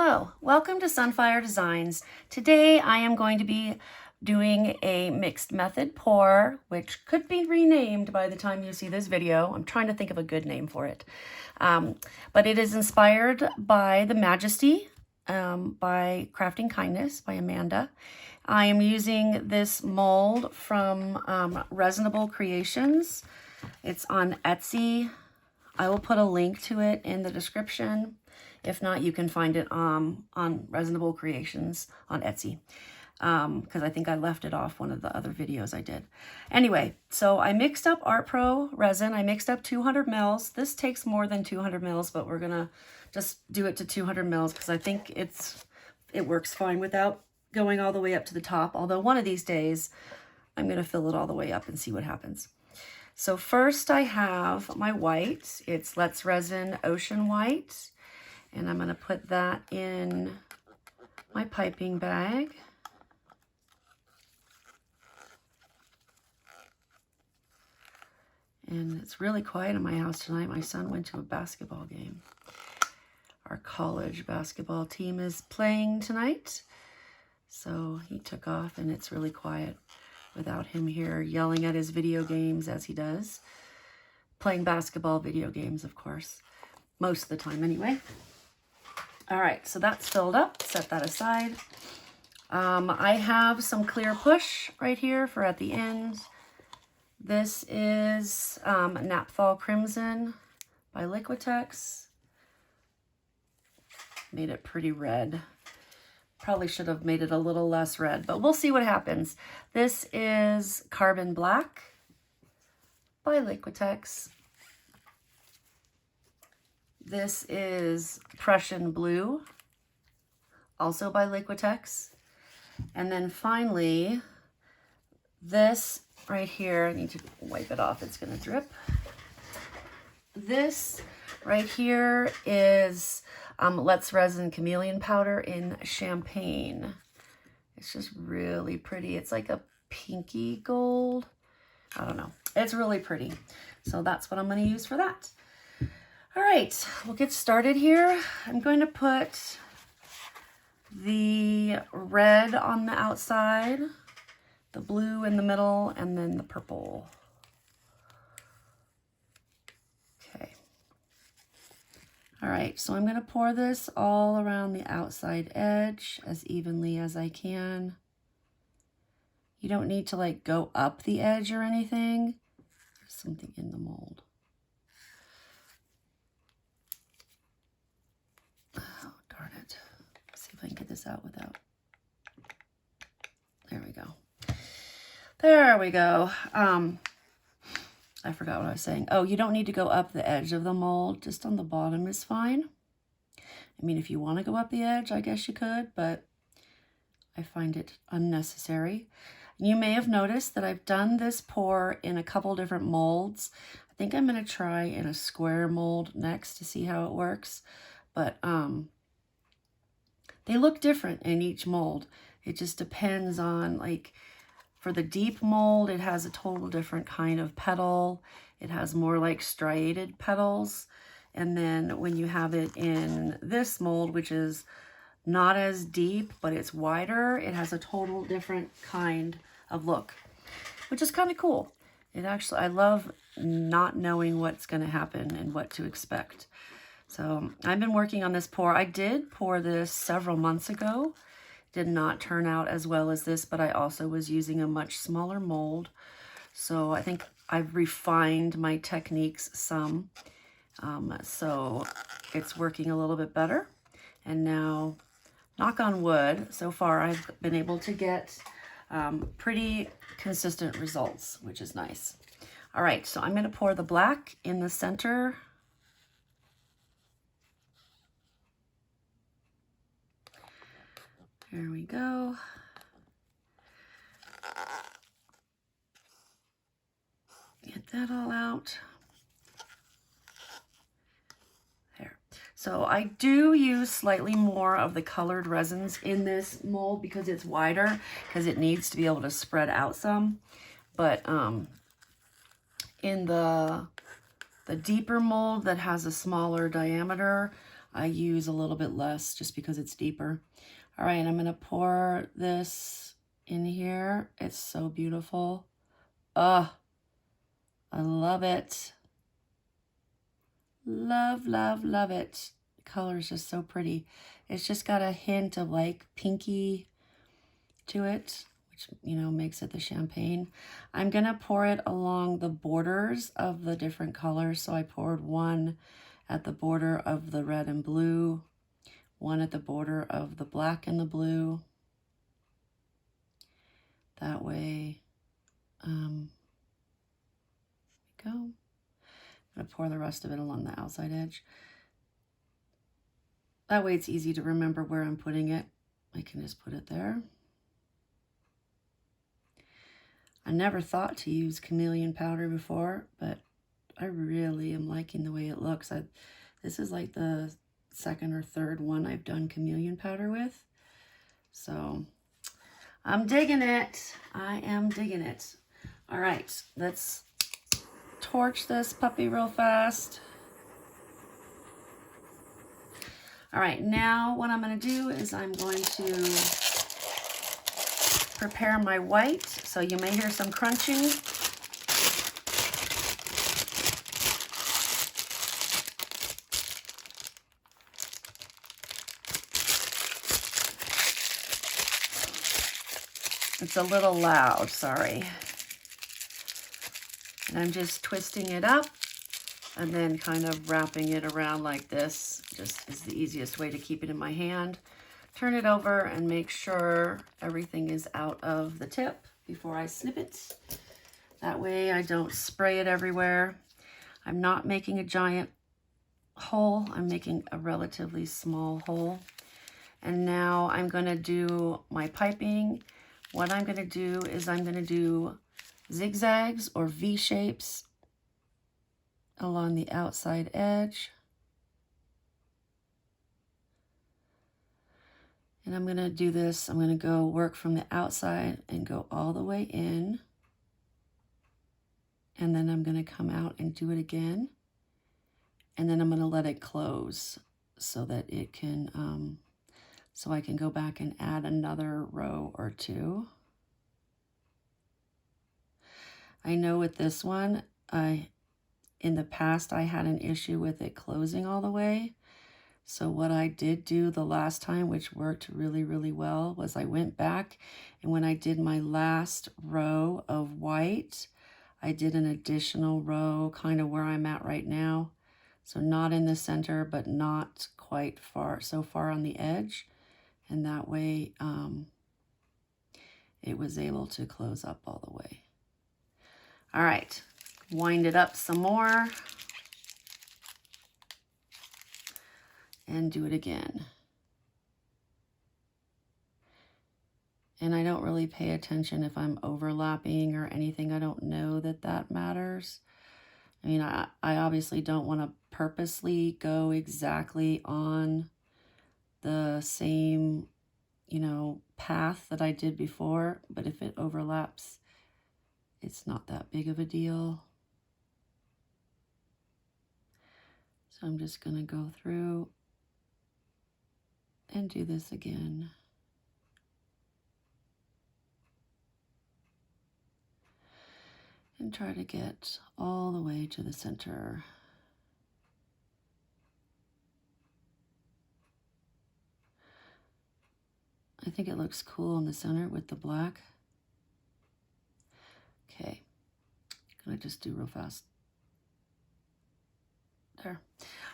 Hello, welcome to Sunfire Designs. Today I am going to be doing a mixed method pour, which could be renamed by the time you see this video. I'm trying to think of a good name for it. But it is inspired by The Majesty by Crafting Kindness by Amanda. I am using this mold from Resinable Creations. It's on Etsy. I will put a link to it in the description. If not, you can find it on Resinable Creations on Etsy, because I think I left it off one of the other videos I did. Anyway, so I mixed up Art Pro resin. I mixed up 200 mils. This takes more than 200 mils, but we're gonna just do it to 200 mils because I think it works fine without going all the way up to the top. Although one of these days, I'm gonna fill it all the way up and see what happens. So first I have my white. It's Let's Resin Ocean White. And I'm going to put that in my piping bag. And it's really quiet in my house tonight. My son went to a basketball game. Our college basketball team is playing tonight. So he took off and it's really quiet without him here yelling at his video games as he does. Playing basketball video games, of course. Most of the time anyway. All right, so that's filled up. Set that aside. I have some clear push right here for at the end. This is Napthol Crimson by Liquitex. Made it pretty red. Probably should have made it a little less red, but we'll see what happens. This is Carbon Black by Liquitex. This is Prussian Blue, also by Liquitex. And then finally, this right here, I need to wipe it off, it's gonna drip. This right here is Let's Resin Chameleon Powder in Champagne. It's just really pretty. It's like a pinky gold. I don't know. It's really pretty. So that's what I'm gonna use for that. All right, we'll get started here. I'm going to put the red on the outside, the blue in the middle, and then the purple. Okay. All right, so I'm going to pour this all around the outside edge as evenly as I can. You don't need to like go up the edge or anything. There's something in the mold. Darn it. Let's see if I can get this out without. There we go. There we go. I forgot what I was saying. Oh, you don't need to go up the edge of the mold. Just on the bottom is fine. I mean, if you want to go up the edge, I guess you could, but I find it unnecessary. You may have noticed that I've done this pour in a couple different molds. I think I'm going to try in a square mold next to see how it works. But they look different in each mold. It just depends on, like, for the deep mold, it has a total different kind of petal. It has more like striated petals. And then when you have it in this mold, which is not as deep, but it's wider, it has a total different kind of look, which is kind of cool. It actually, I love not knowing what's going to happen and what to expect. So I've been working on this pour. I did pour this several months ago. Did not turn out as well as this, but I also was using a much smaller mold. So I think I've refined my techniques some. So it's working a little bit better. And now, knock on wood, so far I've been able to get pretty consistent results, which is nice. All right, so I'm going to pour the black in the center. There we go. Get that all out. There. So I do use slightly more of the colored resins in this mold because it's wider, because it needs to be able to spread out some. But in the deeper mold that has a smaller diameter, I use a little bit less just because it's deeper. All right, I'm gonna pour this in here. It's so beautiful. Oh, I love it. Love, love, love it. The color is just so pretty. It's just got a hint of like pinky to it, which, you know, makes it the champagne. I'm gonna pour it along the borders of the different colors. So I poured one at the border of the red and blue, one at the border of the black and the blue. That way, go. I'm gonna pour the rest of it along the outside edge. That way it's easy to remember where I'm putting it. I can just put it there. I never thought to use chameleon powder before, but I really am liking the way it looks. This is like the second or third one I've done chameleon powder with. So I'm digging it. I am digging it. All right, let's torch this puppy real fast. All right, now what I'm going to do is I'm going to prepare my white. So you may hear some crunching. It's a little loud, sorry. And I'm just twisting it up and then kind of wrapping it around like this. Just is the easiest way to keep it in my hand. Turn it over and make sure everything is out of the tip before I snip it. That way I don't spray it everywhere. I'm not making a giant hole. I'm making a relatively small hole. And now I'm going to do my piping. What I'm going to do is I'm going to do zigzags or V-shapes along the outside edge. And I'm going to do this. I'm going to go work from the outside and go all the way in. And then I'm going to come out and do it again. And then I'm going to let it close so that it can, so I can go back and add another row or two. I know with this one, in the past, I had an issue with it closing all the way. So what I did do the last time, which worked really, really well, was I went back and when I did my last row of white, I did an additional row kind of where I'm at right now. So not in the center, but not quite so far on the edge. And that way it was able to close up all the way. All right, wind it up some more. And do it again. And I don't really pay attention if I'm overlapping or anything. I don't know that that matters. I mean, I obviously don't want to purposely go exactly on the same, you know, path that I did before, but if it overlaps, it's not that big of a deal. So I'm just going to go through and do this again. And try to get all the way to the center. I think it looks cool in the center with the black. Okay, gonna just do real fast. There.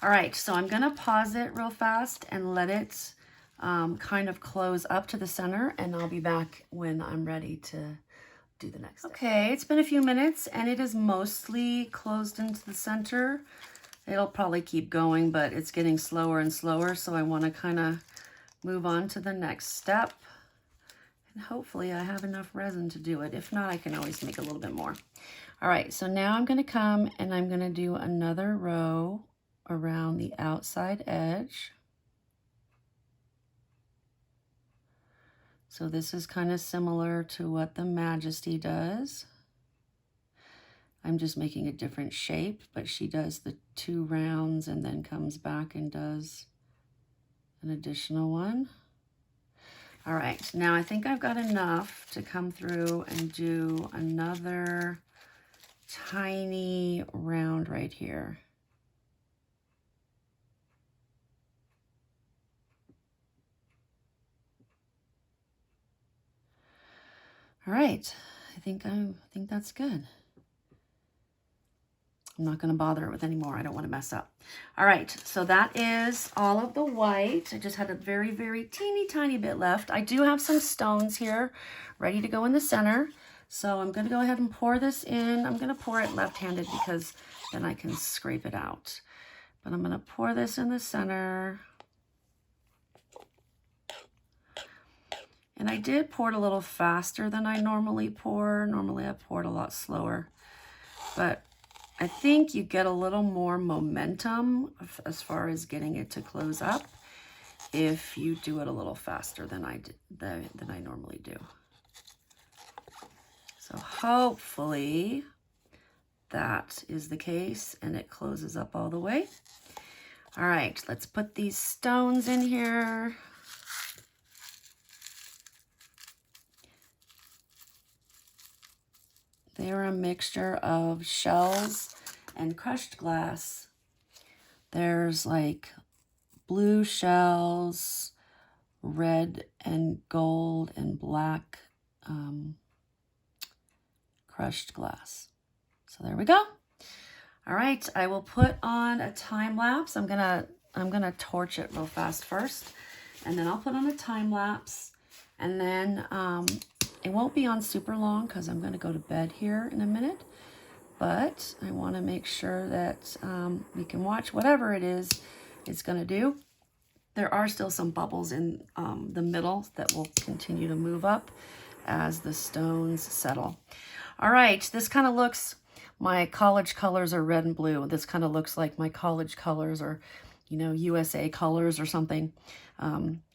All right, so I'm gonna pause it real fast and let it kind of close up to the center, and I'll be back when I'm ready to do the next step. Okay, it's been a few minutes and it is mostly closed into the center. It'll probably keep going, but it's getting slower and slower, so I want to kind of move on to the next step. And hopefully I have enough resin to do it. If not, I can always make a little bit more. All right, so now I'm going to come and I'm going to do another row around the outside edge. So this is kind of similar to what the Majesty does. I'm just making a different shape, but she does the 2 rounds and then comes back and does an additional one. All right, now I think I've got enough to come through and do another tiny round right here. All right, I think that's good. I'm not going to bother it with any more. I don't want to mess up. All right, so that is all of the white. I just had a very, very teeny tiny bit left. I do have some stones here ready to go in the center. So I'm going to go ahead and pour this in. I'm going to pour it left-handed because then I can scrape it out. But I'm going to pour this in the center. And I did pour it a little faster than I normally pour. Normally I pour it a lot slower. But I think you get a little more momentum as far as getting it to close up if you do it a little faster than I normally do. So hopefully that is the case and it closes up all the way. All right, let's put these stones in here. They're a mixture of shells and crushed glass. There's like blue shells, red and gold and black crushed glass. So there we go. All right, I will put on a time lapse. I'm gonna torch it real fast first, and then I'll put on a time lapse, and then it won't be on super long because I'm going to go to bed here in a minute, but I want to make sure that we can watch whatever it is it's going to do. There are still some bubbles in the middle that will continue to move up as the stones settle. All right, this kind of looks, my college colors are red and blue. This kind of looks like my college colors, or, you know, USA colors or something.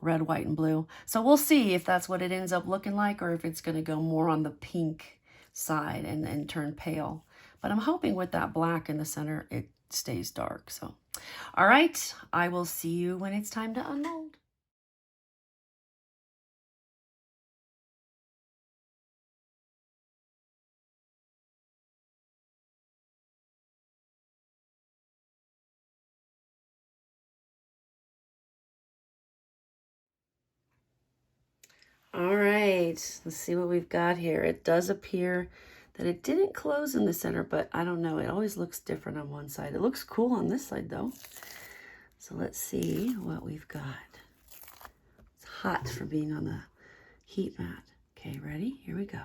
Red, white, and blue. So we'll see if that's what it ends up looking like, or if it's going to go more on the pink side and turn pale. But I'm hoping with that black in the center, it stays dark. So, all right, I will see you when it's time to unmold. All right, let's see what we've got here. It does appear that it didn't close in the center, but I don't know. It always looks different on one side. It looks cool on this side, though. So let's see what we've got. It's hot for being on the heat mat. Okay, ready? Here we go.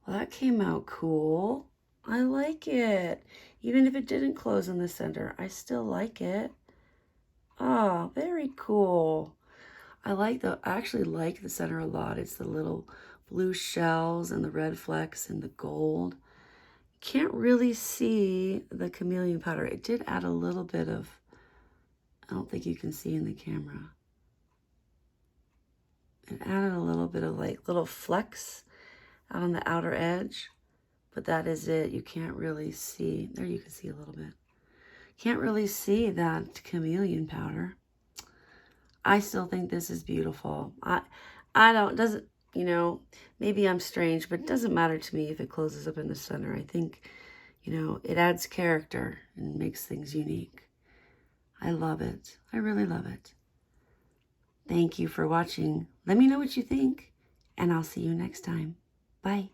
Well, that came out cool. I like it. Even if it didn't close in the center, I still like it. Oh, very cool. I actually like the center a lot. It's the little blue shells and the red flecks and the gold. Can't really see the chameleon powder. It did add a little bit of, I don't think you can see in the camera. It added a little bit of like little flecks out on the outer edge, but that is it. You can't really see. There you can see a little bit. Can't really see that chameleon powder. I still think this is beautiful. Doesn't, you know, maybe I'm strange, but it doesn't matter to me if it closes up in the center. I think, you know, it adds character and makes things unique. I love it. I really love it. Thank you for watching. Let me know what you think, and I'll see you next time. Bye.